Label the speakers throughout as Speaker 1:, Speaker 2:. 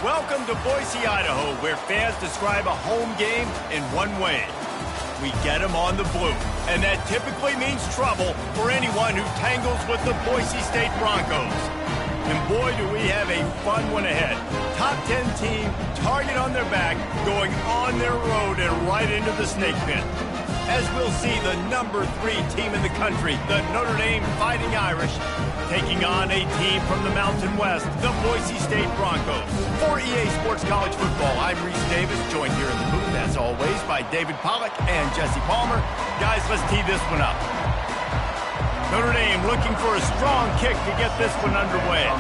Speaker 1: Welcome to Boise, Idaho, where fans describe a home game in one way. We get them on the blue, and that typically means trouble for anyone who tangles with the Boise State Broncos. And boy, do we have a fun one ahead. Top 10 team, target on their back, going on their road and right into the snake pit. As we'll see, the number 3 team in the country, the Notre Dame Fighting Irish, taking on a team from the Mountain West, the Boise State Broncos. For EA Sports College Football, I'm Reese Davis, joined here in the booth, as always, by David Pollack and Jesse Palmer. Guys, let's tee this one up. Notre Dame looking for a strong kick to get this one underway.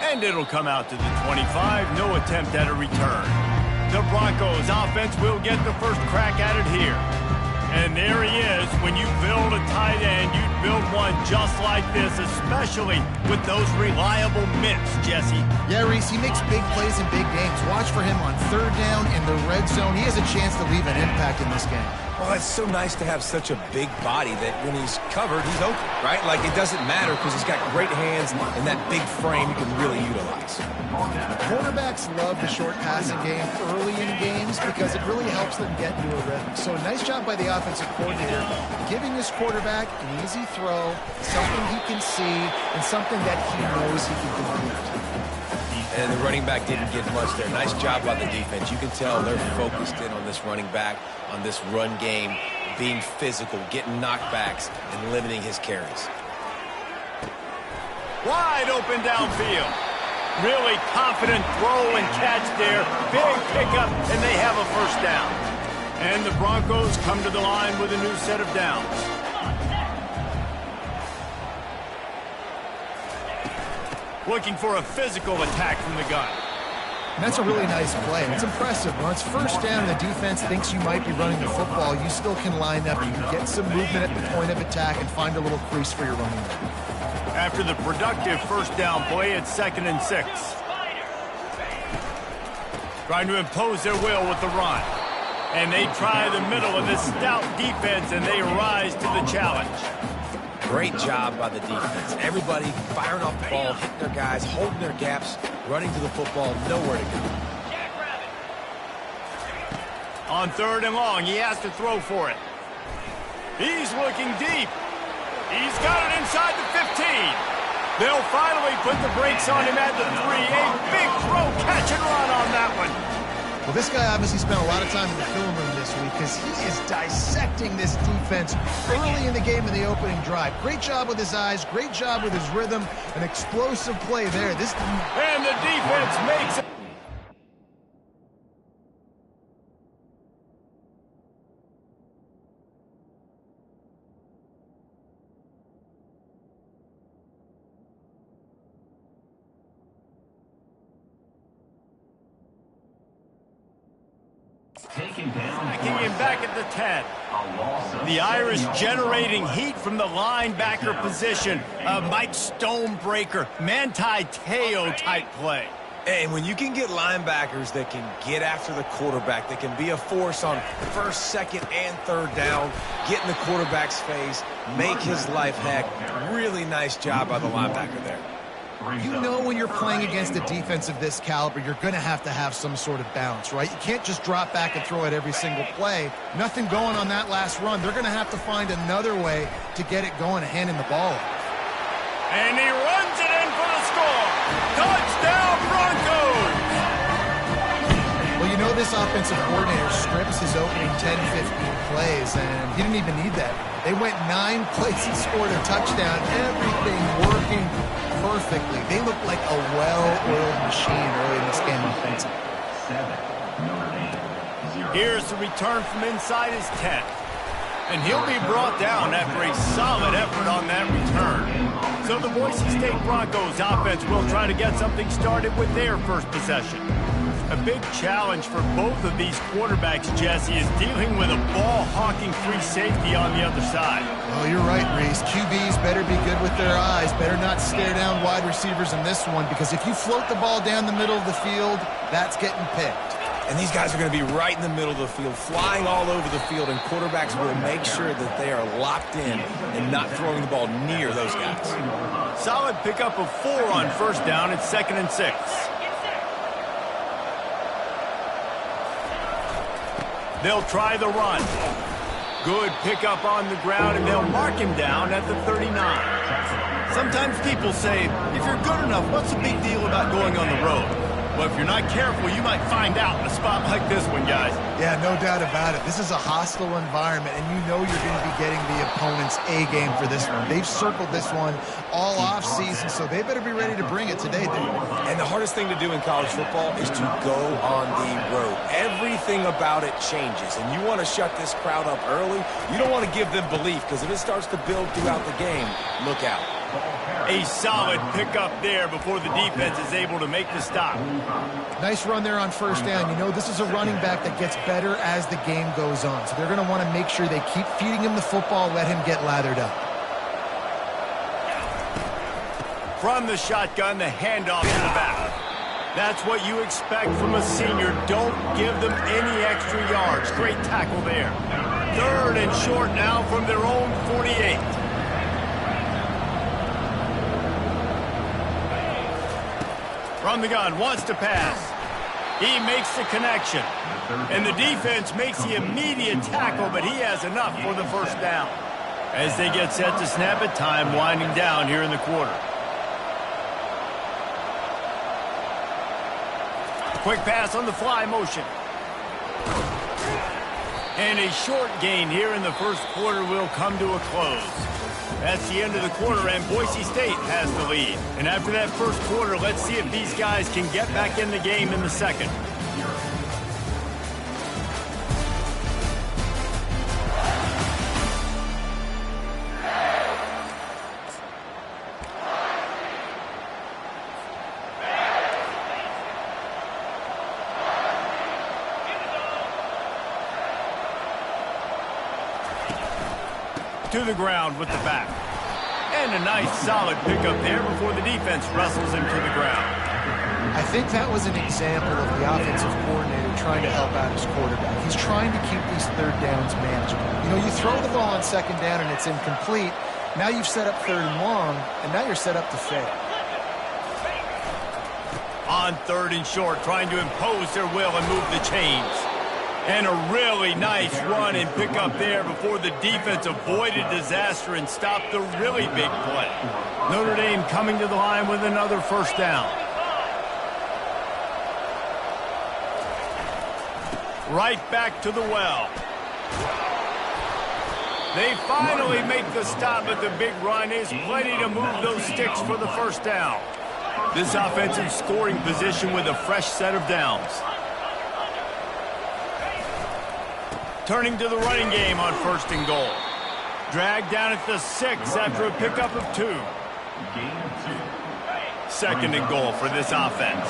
Speaker 1: And it'll come out to the 25, no attempt at a return. The Broncos offense will get the first crack at it here. And there he is. When you build a tight end, you'd build one just like this, especially with those reliable mitts, Jesse.
Speaker 2: Yeah, Reese, he makes big plays in big games. Watch for him on third down in the red zone. He has a chance to leave an impact in this game.
Speaker 3: Well, it's so nice to have such a big body that when he's covered, he's open, right? Like, it doesn't matter because he's got great hands and that big frame you can really utilize.
Speaker 2: Quarterbacks love the short passing game early in games because it really helps them get into a rhythm. So nice job by the offensive coordinator giving his quarterback an easy throw, something he can see, and something that he knows he can complete.
Speaker 3: And the running back didn't get much there. Nice job by the defense. You can tell they're focused in on this running back, on this run game, being physical, getting knockbacks, and limiting his carries.
Speaker 1: Wide open downfield. Really confident throw and catch there. Big pickup, and they have a first down. And the Broncos come to the line with a new set of downs. Looking for a physical attack from the gun.
Speaker 2: And that's a really nice play. It's impressive. When it's first down and the defense thinks you might be running the football, you still can line up. You can get some movement at the point of attack and find a little crease for your running back.
Speaker 1: After the productive first down play, it's 2nd and 6. Trying to impose their will with the run. And they try the middle of this stout defense, and they rise to the challenge.
Speaker 3: Great job by the defense. Everybody firing off the ball, hitting their guys, holding their gaps, running to the football, nowhere to go.
Speaker 1: On 3rd and long, he has to throw for it. He's looking deep. He's got it inside the 15. They'll finally put the brakes on him at the 3. A big throw, catch and run on that one.
Speaker 2: Well, this guy obviously spent a lot of time in the film room this week because he is dissecting this defense early in the game in the opening drive. Great job with his eyes, great job with his rhythm, an explosive play there.
Speaker 1: And the defense makes it. Taking him back at the 10. The Irish generating heat from the linebacker position. A Mike Stonebreaker, Manti Te'o type play.
Speaker 3: And when you can get linebackers that can get after the quarterback, that can be a force on 1st, 2nd, and 3rd down, get in the quarterback's face, make his life heck. Really nice job by the linebacker there.
Speaker 2: You know when you're playing against a defense of this caliber, you're going to have some sort of balance, right? You can't just drop back and throw it every single play. Nothing going on that last run. They're going to have to find another way to get it going and handing the ball off.
Speaker 1: And he runs it in for the score. Touchdown, Broncos!
Speaker 2: Well, you know this offensive coordinator strips his opening 10, 15 plays, and he didn't even need that. They went 9 plays and scored a touchdown. Everything working perfectly. They look like a well-oiled machine early in this game offensively.
Speaker 1: Here's the return from inside his 10. And he'll be brought down after a solid effort on that return. So the Boise State Broncos offense will try to get something started with their first possession. A big challenge for both of these quarterbacks, Jesse, is dealing with a ball-hawking free safety on the other side.
Speaker 2: Well, you're right, Reese. QBs better be good with their eyes. Better not stare down wide receivers in this one, because if you float the ball down the middle of the field, that's getting picked.
Speaker 3: And these guys are going to be right in the middle of the field, flying all over the field, and quarterbacks will make sure that they are locked in and not throwing the ball near those guys.
Speaker 1: Solid pickup of 4 on first down. It's 2nd and 6. They'll try the run. Good pickup on the ground, and they'll mark him down at the 39. Sometimes people say, if you're good enough, what's the big deal about going on the road? Well, if you're not careful, you might find out in a spot like this one, guys.
Speaker 2: Yeah, no doubt about it. This is a hostile environment, and you know you're going to be getting the opponent's A game for this one. They've circled this one all off season, so they better be ready to bring it today, Dave.
Speaker 3: And the hardest thing to do in college football is to go on the road. Everything about it changes, and you want to shut this crowd up early. You don't want to give them belief, because if it starts to build throughout the game, look out.
Speaker 1: A solid pickup there before the defense is able to make the stop.
Speaker 2: Nice run there on first down. You know, this is a running back that gets better as the game goes on, so they're going to want to make sure they keep feeding him the football, let him get lathered up.
Speaker 1: From the shotgun, the handoff to the back. That's what you expect from a senior. Don't give them any extra yards. Great tackle there. 3rd and short now from their own 48. From the gun, wants to pass. He makes the connection. And the defense makes the immediate tackle, but he has enough for the first down. As they get set to snap it, time winding down here in the quarter. Quick pass on the fly motion. And a short gain here in the first quarter will come to a close. That's the end of the quarter, and Boise State has the lead. And after that first quarter, let's see if these guys can get back in the game in the second. To the ground with the back. And a nice solid pickup there before the defense wrestles him to the ground.
Speaker 2: I think that was an example of the offensive coordinator trying to help out his quarterback. He's trying to keep these third downs manageable. You know, you throw the ball on second down and it's incomplete. Now you've set up 3rd and long, and now you're set up to fail.
Speaker 1: On 3rd and short, trying to impose their will and move the chains. And a really nice run and pick up there before the defense avoided disaster and stopped the really big play. Notre Dame coming to the line with another first down. Right back to the well. They finally make the stop, but the big run is plenty to move those sticks for the first down. This offensive scoring position with a fresh set of downs. Turning to the running game on 1st and goal. Dragged down at the 6 after a pickup of 2. 2nd and goal for this offense.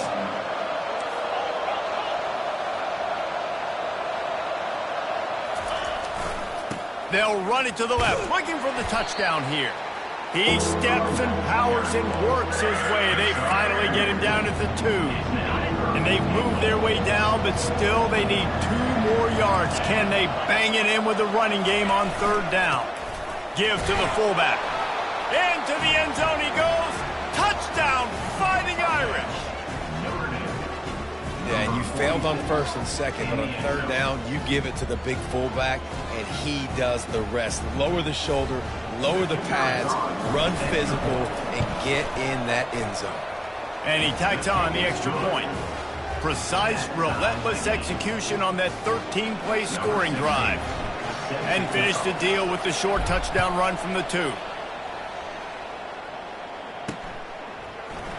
Speaker 1: They'll run it to the left, looking for the touchdown here. He steps and powers and works his way. They finally get him down at the 2. And they've moved their way down, but still they need 2 more yards. Can they bang it in with the running game on 3rd down? Give to the fullback. Into the end zone he goes. Touchdown, Fighting Irish.
Speaker 3: Yeah, and you failed on 1st and 2nd, but on 3rd down, you give it to the big fullback, and he does the rest. Lower the shoulder, lower the pads, run physical, and get in that end zone.
Speaker 1: And he tacks on the extra point. Precise, relentless execution on that 13-play scoring drive. And finish the deal with the short touchdown run from the 2.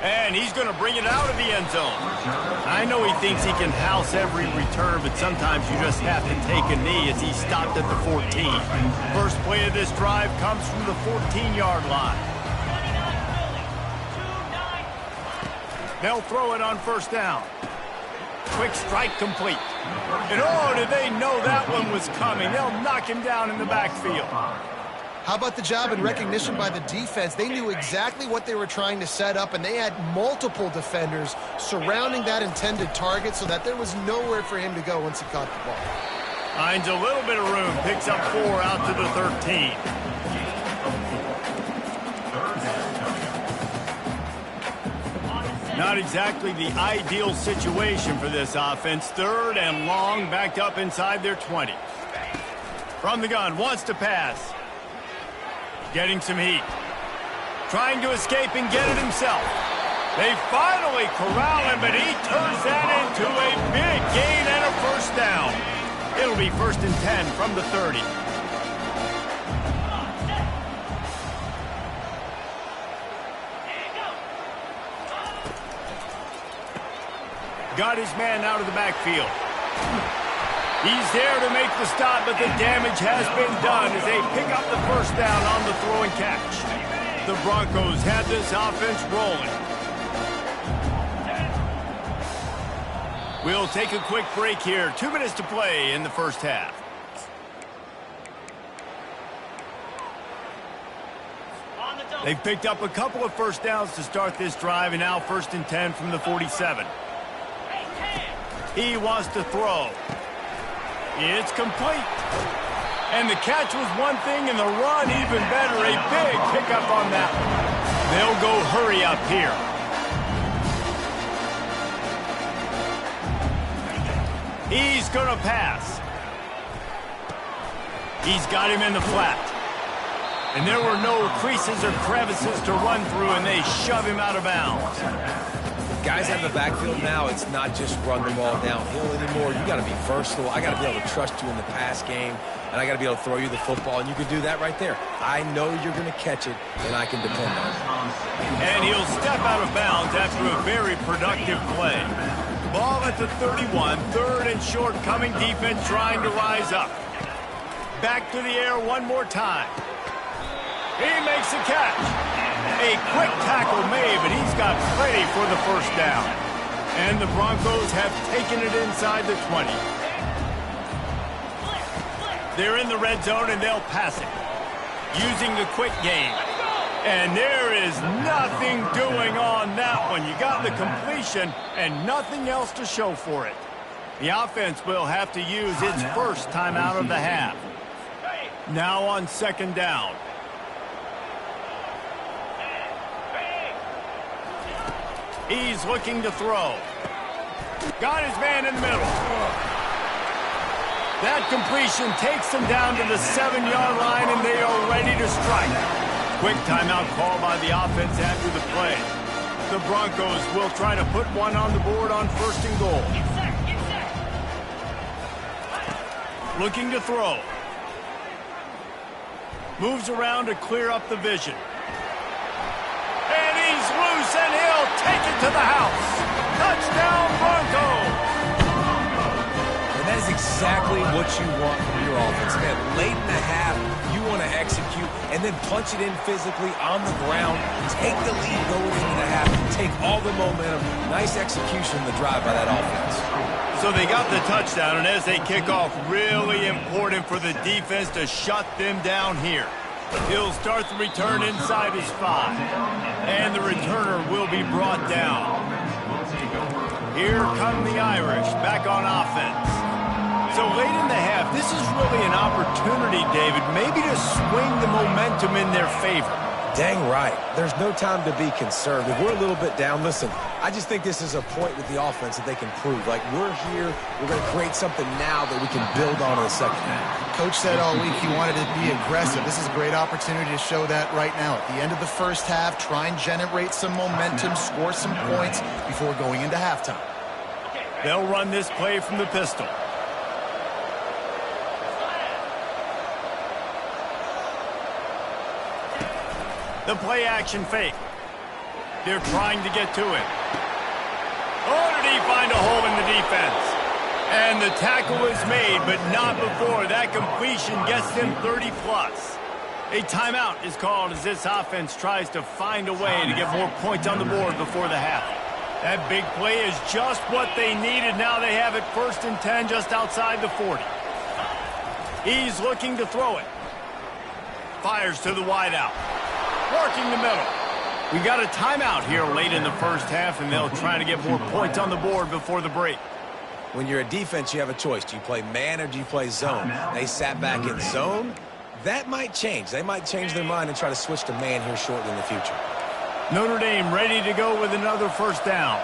Speaker 1: And he's going to bring it out of the end zone. I know he thinks he can house every return, but sometimes you just have to take a knee as he stopped at the 14. First play of this drive comes from the 14-yard line. They'll throw it on 1st down. Quick strike complete. And oh, did they know that one was coming. They'll knock him down in the backfield.
Speaker 2: How about the job and recognition by the defense? They knew exactly what they were trying to set up, and they had multiple defenders surrounding that intended target so that there was nowhere for him to go once he caught the ball.
Speaker 1: Finds a little bit of room, picks up 4 out to the 13. Not exactly the ideal situation for this offense. 3rd and long, backed up inside their 20. From the gun, wants to pass. Getting some heat. Trying to escape and get it himself. They finally corral him, but he turns that into a big gain and a first down. It'll be 1st and 10 from the 30. Got his man out of the backfield. He's there to make the stop, but the damage has been done as they pick up the first down on the throw and catch. The Broncos have this offense rolling. We'll take a quick break here. 2 minutes to play in the first half. They've picked up a couple of first downs to start this drive, and now 1st and 10 from the 47. He wants to throw. It's complete. And the catch was one thing, and the run even better. A big pickup on that one. They'll go hurry up here. He's going to pass. He's got him in the flat. And there were no creases or crevices to run through, and they shove him out of bounds.
Speaker 3: Guys out of the backfield now, it's not just run the ball downhill anymore. You got to be versatile. I got to be able to trust you in the pass game, and I got to be able to throw you the football, and you can do that right there. I know you're going to catch it, and I can depend on it.
Speaker 1: And he'll step out of bounds after a very productive play. Ball at the 31, 3rd and short, coming defense trying to rise up. Back to the air one more time. He makes a catch. A quick tackle made, but he's got plenty for the first down. And the Broncos have taken it inside the 20. They're in the red zone, and they'll pass it. Using the quick game. And there is nothing doing on that one. You got the completion and nothing else to show for it. The offense will have to use its first timeout of the half. Now on 2nd down. He's looking to throw. Got his man in the middle. That completion takes him down to the 7-yard line, and they are ready to strike. Quick timeout call by the offense after the play. The Broncos will try to put one on the board on 1st and goal. Looking to throw. Moves around to clear up the vision. And he's loose, and he'll take it to the house. Touchdown, Broncos!
Speaker 3: And that is exactly what you want from your offense. Man, late in the half, you want to execute and then punch it in physically on the ground. Take the lead going into the half. Take all the momentum. Nice execution of the drive by that offense.
Speaker 1: So they got the touchdown, and as they kick off, really important for the defense to shut them down here. He'll start the return inside his 5. And the returner will be brought down. Here come the Irish back on offense. So late in the half, this is really an opportunity, David, maybe to swing the momentum in their favor.
Speaker 3: Dang right. There's no time to be concerned. If we're a little bit down, listen, I just think this is a point with the offense that they can prove. Like, we're here, we're going to create something now that we can build on in the second half.
Speaker 2: Coach said all week he wanted to be aggressive. This is a great opportunity to show that right now. At the end of the first half, try and generate some momentum, score some points before going into halftime.
Speaker 1: They'll run this play from the pistol. The play-action fake. They're trying to get to him. Oh, did he find a hole in the defense? And the tackle is made, but not before. That completion gets them 30-plus. A timeout is called as this offense tries to find a way to get more points on the board before the half. That big play is just what they needed. Now they have it 1st and 10 just outside the 40. He's looking to throw it. fires to the wideout. Working the middle. We got a timeout here late in the first half, and they'll try to get more points on the board before the break.
Speaker 3: When you're a defense, you have a choice. Do you play man or do you play zone? They sat back in zone. That might change. They might change their mind and try to switch to man here shortly in the future.
Speaker 1: Notre Dame ready to go with another first down.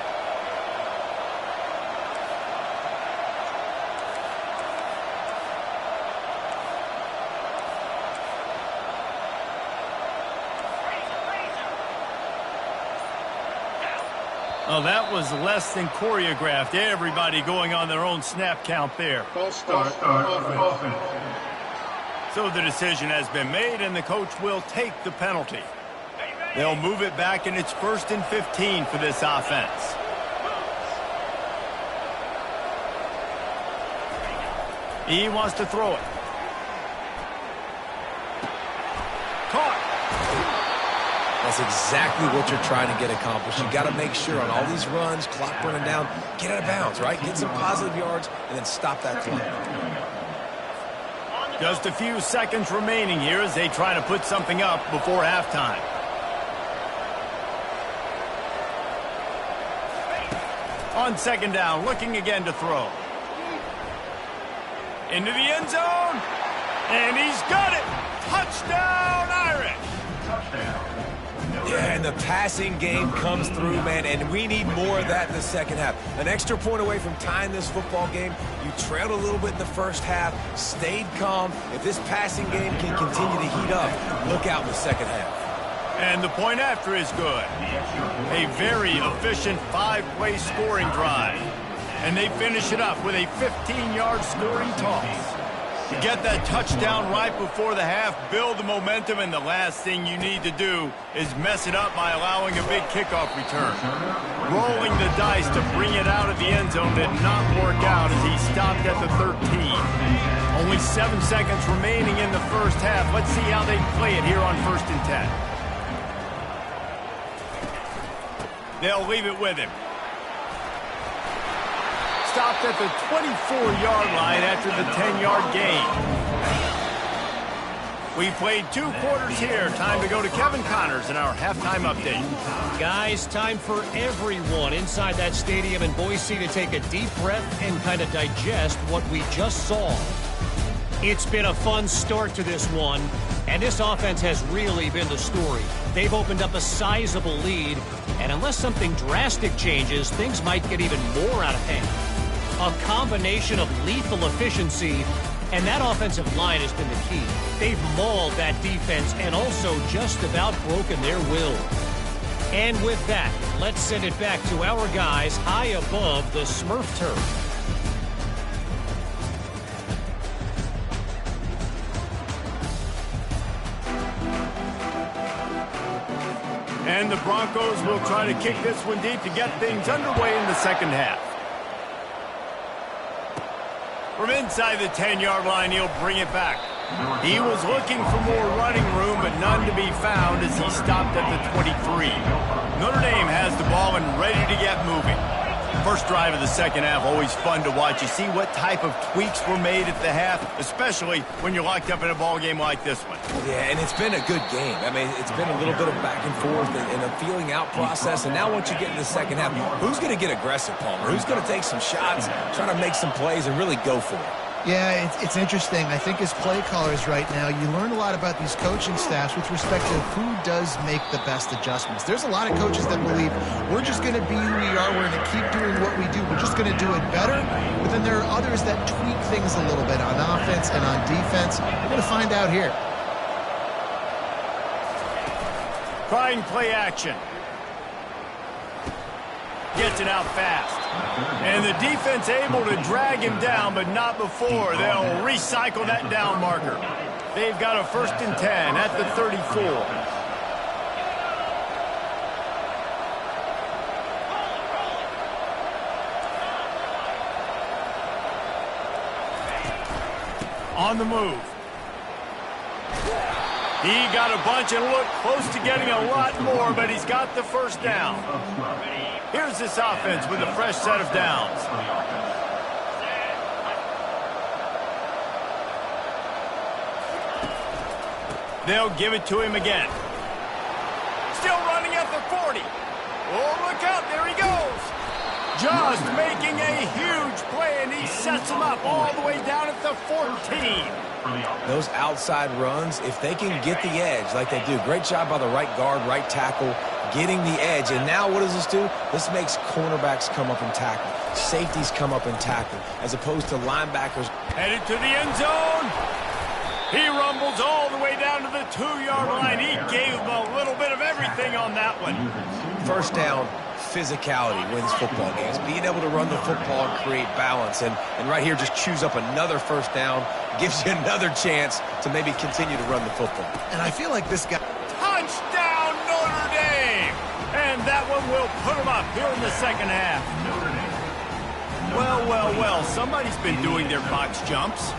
Speaker 1: Oh, that was less than choreographed. Everybody going on their own snap count there.
Speaker 4: False start. Offense.
Speaker 1: So the decision has been made, and the coach will take the penalty. They'll move it back, and it's 1st and 15 for this offense. He wants to throw it. Caught.
Speaker 3: That's exactly what you're trying to get accomplished. You got to make sure on all these runs, clock running down, get out of bounds, right? Get some positive yards, and then stop that clock.
Speaker 1: Just a few seconds remaining here as they try to put something up before halftime. On second down, looking again to throw. Into the end zone. And he's got it. Touchdown, Irish.
Speaker 4: Touchdown.
Speaker 3: Yeah, and the passing game comes through, man, and we need more of that in the second half. An extra point away from tying this football game. You trailed a little bit in the first half, stayed calm. If this passing game can continue to heat up, look out in the second half.
Speaker 1: And the point after is good. A very efficient 5-play scoring drive. And they finish it up with a 15-yard scoring toss. Get that touchdown right before the half, build the momentum, and the last thing you need to do is mess it up by allowing a big kickoff return. Rolling the dice to bring it out of the end zone did not work out as he stopped at the 13. Only 7 seconds remaining in the first half. Let's see how they play it here on 1st and 10. They'll leave it with him. Stopped at the 24-yard line after the 10-yard gain. We played 2 quarters here. Time to go to Kevin Connors in our halftime update.
Speaker 5: Guys, time for everyone inside that stadium in Boise to take a deep breath and kind of digest what we just saw. It's been a fun start to this one, and this offense has really been the story. They've opened up a sizable lead, and unless something drastic changes, things might get even more out of hand. A combination of lethal efficiency, and that offensive line has been the key. They've mauled that defense and also just about broken their will. And with that, let's send it back to our guys high above the Smurf turf.
Speaker 1: And the Broncos will try to kick this one deep to get things underway in the second half. From inside the 10-yard line, he'll bring it back. He was looking for more running room, but none to be found as he stopped at the 23. Notre Dame has the ball and ready to get moving. First drive of the second half, always fun to watch. You see what type of tweaks were made at the half, especially when you're locked up in a ball game like this one.
Speaker 3: Yeah, and it's been a good game. I mean, it's been a little bit of back and forth and a feeling out process. And now once you get in the second half, who's going to get aggressive, Palmer? Who's going to take some shots, try to make some plays, and really go for it?
Speaker 2: Yeah, it's interesting. I think as play callers right now, you learn a lot about these coaching staffs with respect to who does make the best adjustments. There's a lot of coaches that believe we're just going to be who we are. We're going to keep doing what we do. We're just going to do it better. But then there are others that tweak things a little bit on offense and on defense. We're going to find out here.
Speaker 1: Trying play action. Gets it out fast. And the defense able to drag him down, but not before. They'll recycle that down marker. They've got a 1st and 10 at the 34. On the move. He got a bunch and looked close to getting a lot more, but he's got the first down. Here's this offense with a fresh set of downs. They'll give it to him again. Still running at the 40. Oh, look out. There he goes. Just making a huge play, and he sets him up all the way down at the 14.
Speaker 3: Those outside runs, if they can get the edge like they do, great job by the right guard, right tackle, getting the edge. And now what does this do? This makes cornerbacks come up and tackle. Safeties come up and tackle, as opposed to linebackers.
Speaker 1: Headed to the end zone. He rumbles all the way down to the 2-yard line. He gave him a little bit of everything on that one.
Speaker 3: First down, physicality wins football games. Being able to run the football and create balance. And right here, just choose up another first down. Gives you another chance to maybe continue to run the football.
Speaker 2: And I feel like this guy...
Speaker 1: Touchdown, Notre Dame! And that one will put them up here in the second half. Well, well, well, somebody's been doing their box jumps.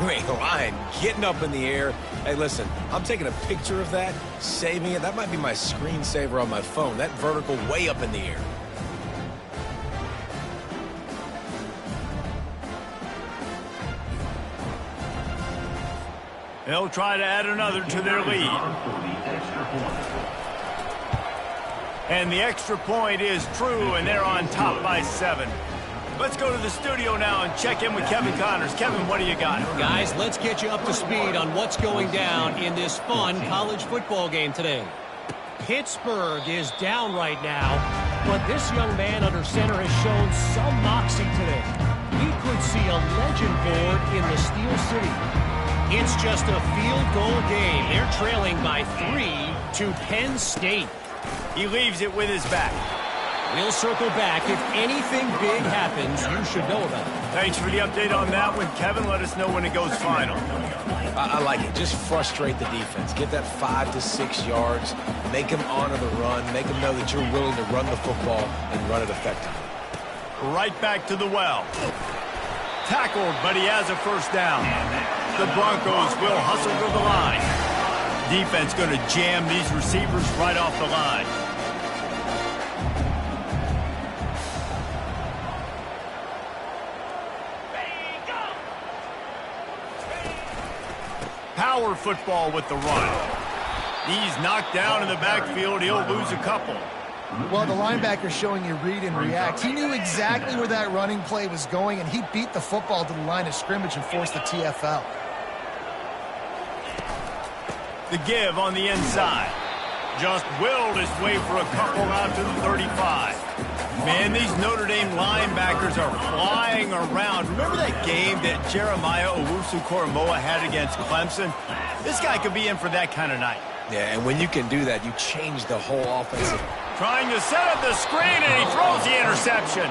Speaker 3: You ain't lying. Getting up in the air. Hey, listen, I'm taking a picture of that, saving it. That might be my screensaver on my phone. That vertical way up in the air.
Speaker 1: They'll try to add another to their lead. And the extra point is true, and they're on top by 7. Let's go to the studio now and check in with Kevin Connors. Kevin, what do you got?
Speaker 5: Guys, let's get you up to speed on what's going down in this fun college football game today. Pittsburgh is down right now, but this young man under center has shown some moxie today. We could see a legend board in the Steel City. It's just a field goal game. They're trailing by 3 to Penn State.
Speaker 1: He leaves it with his back.
Speaker 5: We'll circle back. If anything big happens, you should know about it.
Speaker 1: Thanks for the update on that one, Kevin. Let us know when it goes final.
Speaker 3: I like it. Just frustrate the defense. Get that 5 to 6 yards. Make them honor the run. Make them know that you're willing to run the football and run it effectively.
Speaker 1: Right back to the well. Tackled, but he has a first down. The Broncos will hustle to the line. Defense going to jam these receivers right off the line. Power football with the run. He's knocked down in the backfield. He'll lose a couple.
Speaker 2: Well, the linebacker's showing you read and react. He knew exactly where that running play was going, and he beat the football to the line of scrimmage and forced the TFL.
Speaker 1: The give on the inside. Just willed his way for a couple out to the 35. Man, these Notre Dame linebackers are flying around. Remember that game that Jeremiah Owusu-Koramoah had against Clemson? This guy could be in for that kind of night.
Speaker 3: Yeah, and when you can do that, you change the whole offensive.
Speaker 1: Trying to set up the screen, and he throws the interception.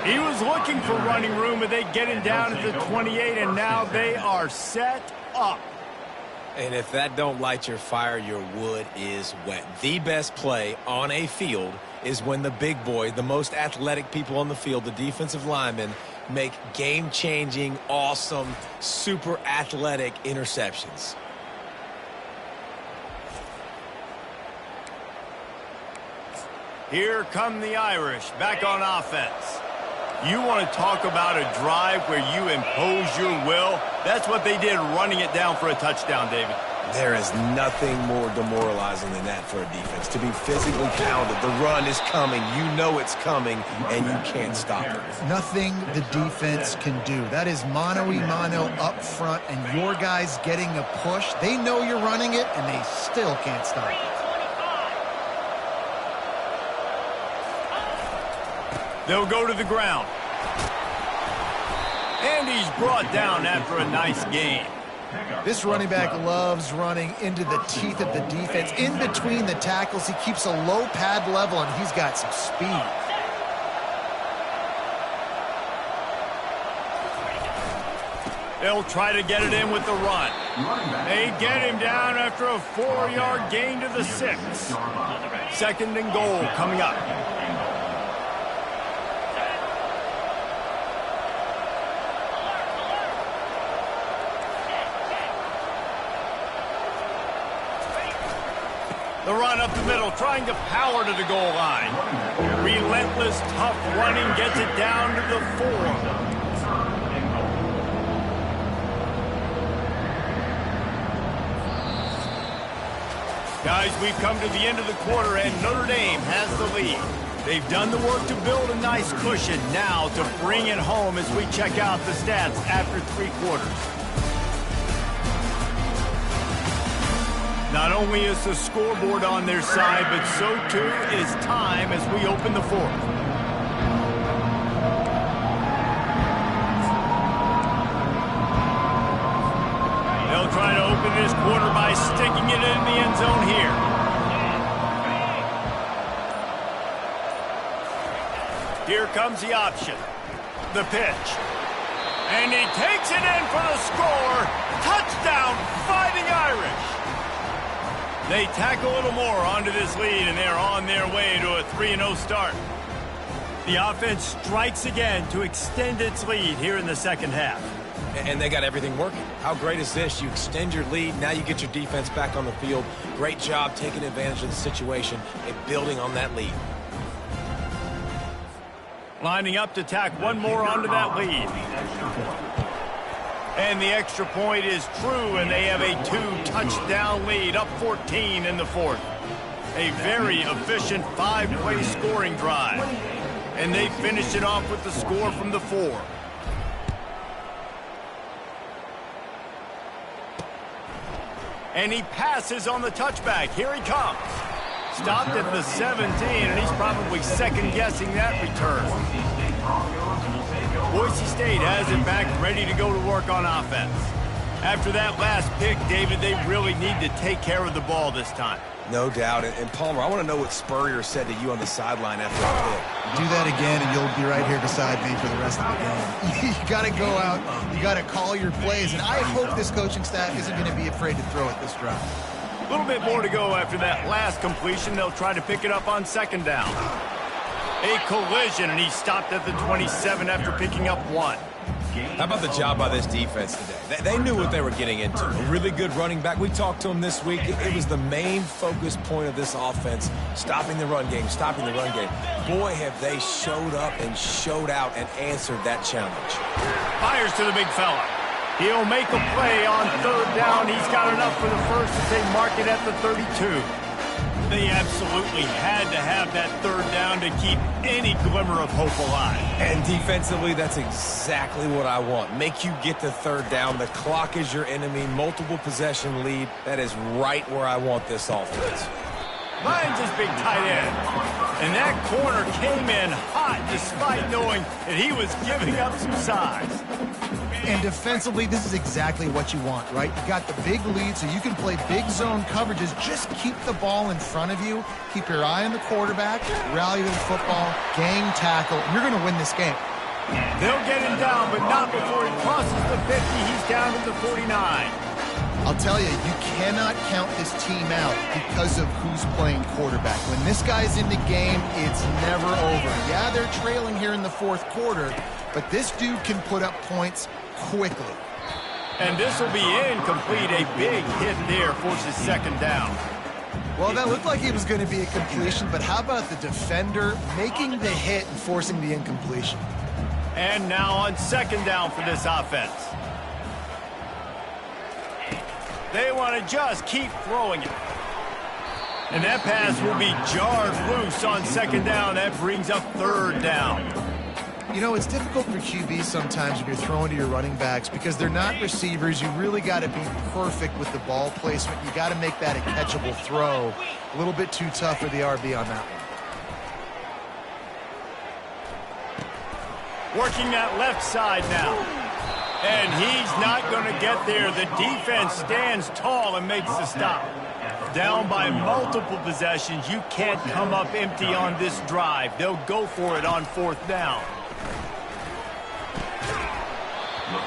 Speaker 1: He was looking for running room, but they get him down at the 28, and now they are set up.
Speaker 3: And if that don't light your fire, your wood is wet. The best play on a field is when the big boy, the most athletic people on the field, the defensive linemen, make game-changing, awesome, super athletic interceptions.
Speaker 1: Here come the Irish back on offense. You want to talk about a drive where you impose your will? That's what they did, running it down for a touchdown, David.
Speaker 3: There is nothing more demoralizing than that for a defense. To be physically pounded, the run is coming, you know it's coming, and you can't stop it.
Speaker 2: Nothing the defense can do. That is mano-a-mano up front, and your guys getting a push. They know you're running it, and they still can't stop it.
Speaker 1: They'll go to the ground. And he's brought down after a nice gain.
Speaker 2: This running back loves running into the teeth of the defense. In between the tackles, he keeps a low pad level, and he's got some speed.
Speaker 1: They'll try to get it in with the run. They get him down after a 4-yard gain to the 6. Second and goal coming up. The run up the middle, trying to power to the goal line. Relentless, tough running gets it down to the 4. Guys, we've come to the end of the quarter, and Notre Dame has the lead. They've done the work to build a nice cushion. Now to bring it home as we check out the stats after 3 quarters. Not only is the scoreboard on their side, but so too is time as we open the 4th. They'll try to open this quarter by sticking it in the end zone here. Here comes the option. The pitch. And he takes it in for the score. Touchdown, Fighting Irish. They tack a little more onto this lead, and they're on their way to a 3-0 start. The offense strikes again to extend its lead here in the second half.
Speaker 3: And they got everything working. How great is this? You extend your lead. Now you get your defense back on the field. Great job taking advantage of the situation and building on that lead.
Speaker 1: Lining up to tack one more onto that lead. And the extra point is true, and they have a 2-touchdown lead, up 14 in the 4th. A very efficient 5-play scoring drive. And they finish it off with the score from the 4. And he passes on the touchback. Here he comes. Stopped at the 17, and he's probably second-guessing that return. Boise State has it back, ready to go to work on offense. After that last pick, David, they really need to take care of the ball this time.
Speaker 3: No doubt. And Palmer, I want to know what Spurrier said to you on the sideline after the pick.
Speaker 2: Do that again, and you'll be right here beside me for the rest of the game. You got to go out. You got to call your plays, and I hope this coaching staff isn't going to be afraid to throw it this drive.
Speaker 1: A little bit more to go after that last completion. They'll try to pick it up on second down. A collision, and he stopped at the 27 after picking up 1.
Speaker 3: How about the job by this defense today? They knew what they were getting into. A really good running back. We talked to him this week. It was the main focus point of this offense, stopping the run game, stopping the run game. Boy, have they showed up and showed out and answered that challenge.
Speaker 1: Fires to the big fella. He'll make a play on third down. He's got enough for the first as they mark it at the 32. They absolutely had to have that third down to keep any glimmer of hope alive.
Speaker 3: And defensively, that's exactly what I want. Make you get the third down. The clock is your enemy. Multiple possession lead. That is right where I want this offense.
Speaker 1: Finds his big tight end. And that corner came in hot despite knowing that he was giving up some size.
Speaker 2: And defensively, this is exactly what you want, right? You got the big lead, so you can play big zone coverages. Just keep the ball in front of you. Keep your eye on the quarterback. Rally to the football. Gang tackle. You're going to win this game.
Speaker 1: They'll get him down, but not before he crosses the 50. He's down at the 49.
Speaker 2: I'll tell you, you cannot count this team out because of who's playing quarterback. When this guy's in the game, it's never over. Yeah, they're trailing here in the 4th quarter, but this dude can put up points quickly.
Speaker 1: And this will be incomplete. A big hit there forces second down.
Speaker 2: Well, that looked like it was going to be a completion, but how about the defender making the hit and forcing the incompletion?
Speaker 1: And now on second down for this offense. They want to just keep throwing it. And that pass will be jarred loose on second down. That brings up third down.
Speaker 2: You know, it's difficult for QBs sometimes when you're throwing to your running backs because they're not receivers. You really got to be perfect with the ball placement. You got to make that a catchable throw. A little bit too tough for the RB on that one.
Speaker 1: Working that left side now. And he's not going to get there. The defense stands tall and makes the stop. Down by multiple possessions. You can't come up empty on this drive. They'll go for it on 4th down.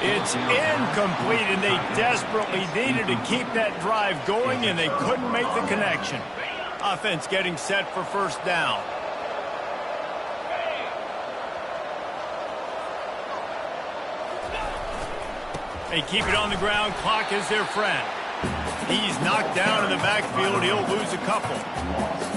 Speaker 1: It's incomplete, and they desperately needed to keep that drive going, and they couldn't make the connection. Offense getting set for first down. They keep it on the ground. Clock is their friend. He's knocked down in the backfield. He'll lose a couple.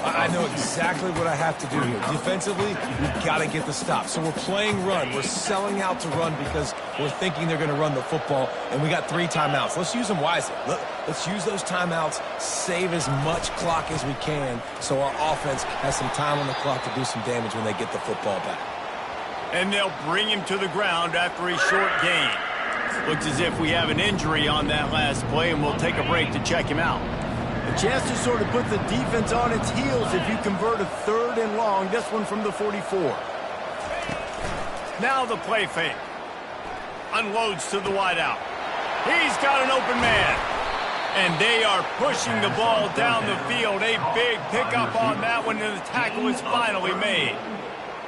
Speaker 3: I know exactly what I have to do here. Defensively, we've got to get the stop. So we're playing run. We're selling out to run because we're thinking they're going to run the football, and we got 3 timeouts. Let's use them wisely. Let's use those timeouts, save as much clock as we can so our offense has some time on the clock to do some damage when they get the football back.
Speaker 1: And they'll bring him to the ground after a short gain. Looks as if we have an injury on that last play, and we'll take a break to check him out. A chance to sort of put the defense on its heels if you convert a 3rd and long. This one from the 44. Now the play fake. Unloads to the wideout. He's got an open man. And they are pushing the ball down the field. A big pickup on that one, and the tackle is finally made.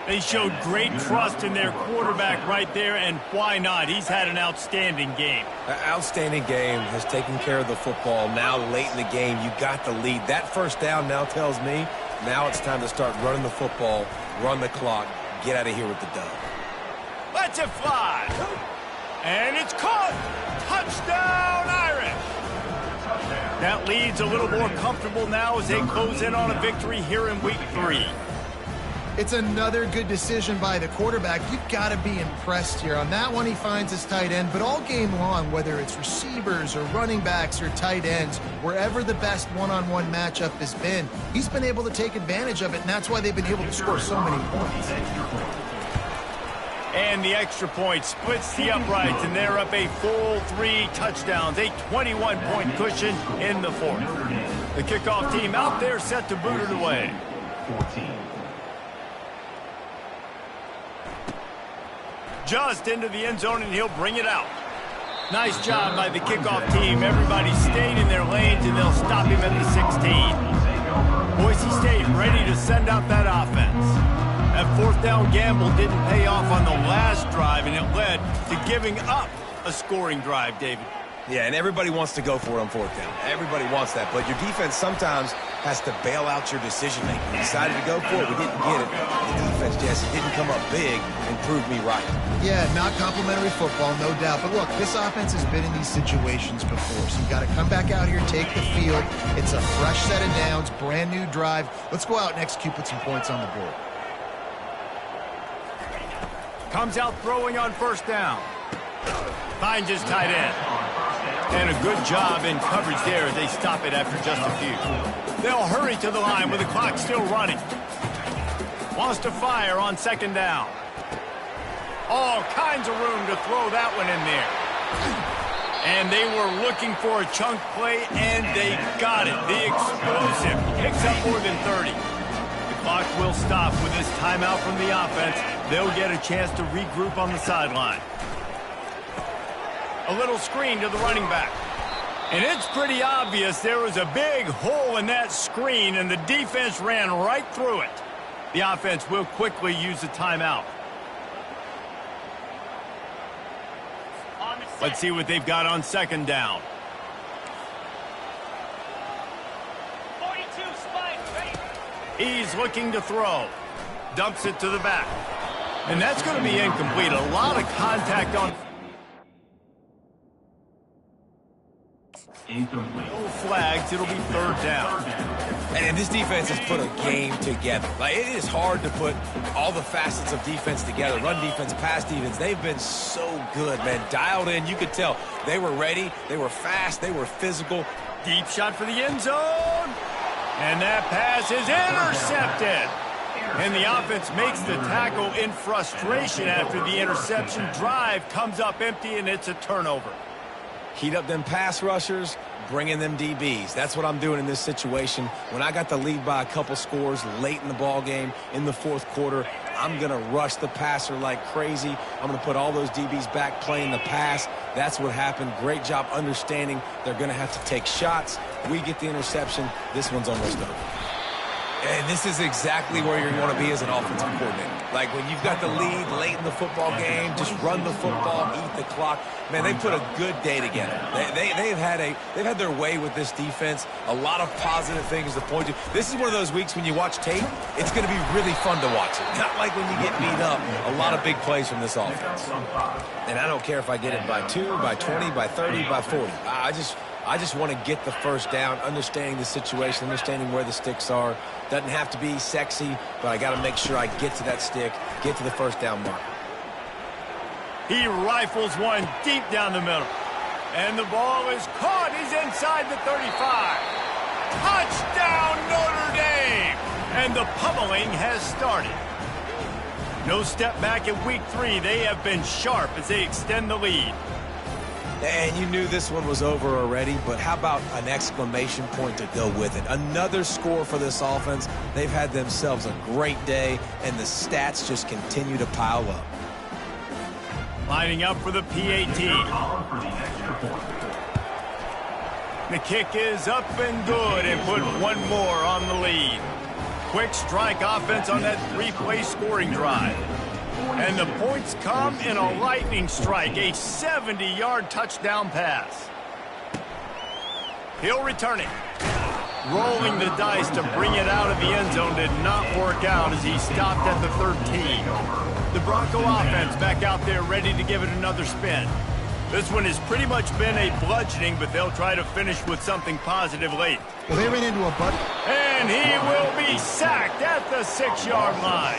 Speaker 1: They showed great trust in their quarterback right there, and why not? He's had an outstanding game.
Speaker 3: Outstanding game, has taken care of the football. Now late in the game, you got the lead. That first down now tells me now it's time to start running the football, run the clock, get out of here with the dub.
Speaker 1: Let's it fly. And it's caught. Touchdown, Irish. That lead's a little more comfortable now as they close in on a victory here in week 3.
Speaker 2: It's another good decision by the quarterback. You've got to be impressed here. On that one, he finds his tight end, but all game long, whether it's receivers or running backs or tight ends, wherever the best one-on-one matchup has been, he's been able to take advantage of it, and that's why they've been able to score so many points.
Speaker 1: And the extra point splits the uprights, and they're up a full 3 touchdowns, a 21-point cushion in the 4th. The kickoff team out there set to boot it away.
Speaker 4: 14.
Speaker 1: Just into the end zone, and he'll bring it out. Nice job by the kickoff team. Everybody stayed in their lanes, and they'll stop him at the 16. Boise State ready to send out that offense. That 4th down gamble didn't pay off on the last drive, and it led to giving up a scoring drive, David.
Speaker 3: Yeah, and everybody wants to go for it on 4th down. Everybody wants that, but your defense sometimes has to bail out your decision-making. We decided to go for it. We didn't get it. The defense, Jesse, didn't come up big and prove me right.
Speaker 2: Yeah, not complimentary football, no doubt. But look, this offense has been in these situations before, so you've got to come back out here, take the field. It's a fresh set of downs, brand new drive. Let's go out and execute, put some points on the board.
Speaker 1: Comes out throwing on 1st down. Finds his tight end. And a good job in coverage there as they stop it after just a few. They'll hurry to the line with the clock still running. Wants to fire on 2nd down. All kinds of room to throw that one in there. And they were looking for a chunk play, and they got it. The explosive picks up more than 30. The clock will stop with this timeout from the offense. They'll get a chance to regroup on the sideline. A little screen to the running back. And it's pretty obvious there was a big hole in that screen, and the defense ran right through it. The offense will quickly use the timeout. Let's see what they've got on 2nd down.
Speaker 5: 42 spike, ready.
Speaker 1: He's looking to throw. Dumps it to the back. And that's going to be incomplete. A lot of contact on...
Speaker 4: Incomplete.
Speaker 1: No flags. It'll be 3rd down.
Speaker 3: And this defense has put a game together. Like, it is hard to put all the facets of defense together. Run defense, pass defense. They've been so good, man. Dialed in. You could tell they were ready. They were fast. They were physical.
Speaker 1: Deep shot for the end zone. And that pass is intercepted. And the offense makes the tackle in frustration after the interception. Drive comes up empty, and it's a turnover.
Speaker 3: Heat up them pass rushers, bring in them DBs. That's what I'm doing in this situation. When I got the lead by a couple scores late in the ball game in the 4th quarter, I'm going to rush the passer like crazy. I'm going to put all those DBs back playing the pass. That's what happened. Great job understanding they're going to have to take shots. We get the interception. This one's almost over. And this is exactly where you want to be as an offensive coordinator. Like, when you've got the lead late in the football game, just run the football, eat the clock. Man, they put a good day together. They've had their way with this defense. A lot of positive things to point to. This is one of those weeks when you watch tape, it's going to be really fun to watch it. Not like when you get beat up. A lot of big plays from this offense. And I don't care if I get it by 2, by 20, by 30, by 40. I just want to get the first down, understanding the situation, understanding where the sticks are. Doesn't have to be sexy, but I got to make sure I get to that stick, get to the first down mark.
Speaker 1: He rifles one deep down the middle. And the ball is caught. He's inside the 35. Touchdown, Notre Dame! And the pummeling has started. No step back in week 3. They have been sharp as they extend the lead.
Speaker 3: And you knew this one was over already, but how about an exclamation point to go with it? Another score for this offense. They've had themselves a great day, and the stats just continue to pile up.
Speaker 1: Lining up for the PAT. The kick is up and good and put one more on the lead. Quick strike offense on that 3-play scoring drive. And the points come in a lightning strike, a 70-yard touchdown pass. He'll return it. Rolling the dice to bring it out of the end zone did not work out as he stopped at the 13. The Bronco offense back out there ready to give it another spin. This one has pretty much been a bludgeoning, but they'll try to finish with something positive late.
Speaker 2: Well, they ran into a butt.
Speaker 1: And he will be sacked at the 6-yard line.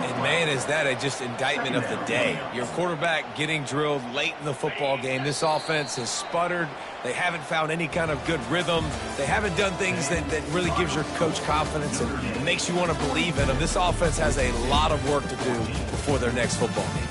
Speaker 3: And, man, is that a just indictment of the day. Your quarterback getting drilled late in the football game. This offense has sputtered. They haven't found any kind of good rhythm. They haven't done things that really gives your coach confidence and makes you want to believe in them. This offense has a lot of work to do before their next football game.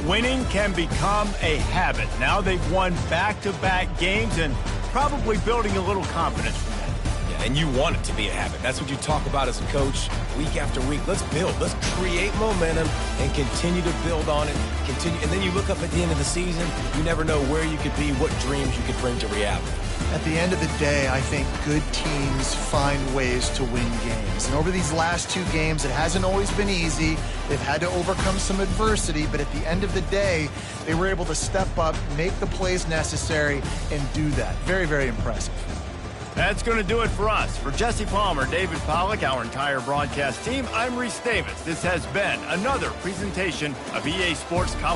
Speaker 1: Winning can become a habit. Now they've won back-to-back games and probably building a little confidence from that.
Speaker 3: Yeah, and you want it to be a habit. That's what you talk about as a coach week after week. Let's build. Let's create momentum and continue to build on it. And then you look up at the end of the season, you never know where you could be, what dreams you could bring to reality.
Speaker 2: At the end of the day, I think good teams find ways to win games. And over these last 2 games, it hasn't always been easy. They've had to overcome some adversity, but at the end of the day, they were able to step up, make the plays necessary, and do that. Very, very impressive.
Speaker 1: That's going to do it for us. For Jesse Palmer, David Pollack, our entire broadcast team, I'm Reese Davis. This has been another presentation of EA Sports College.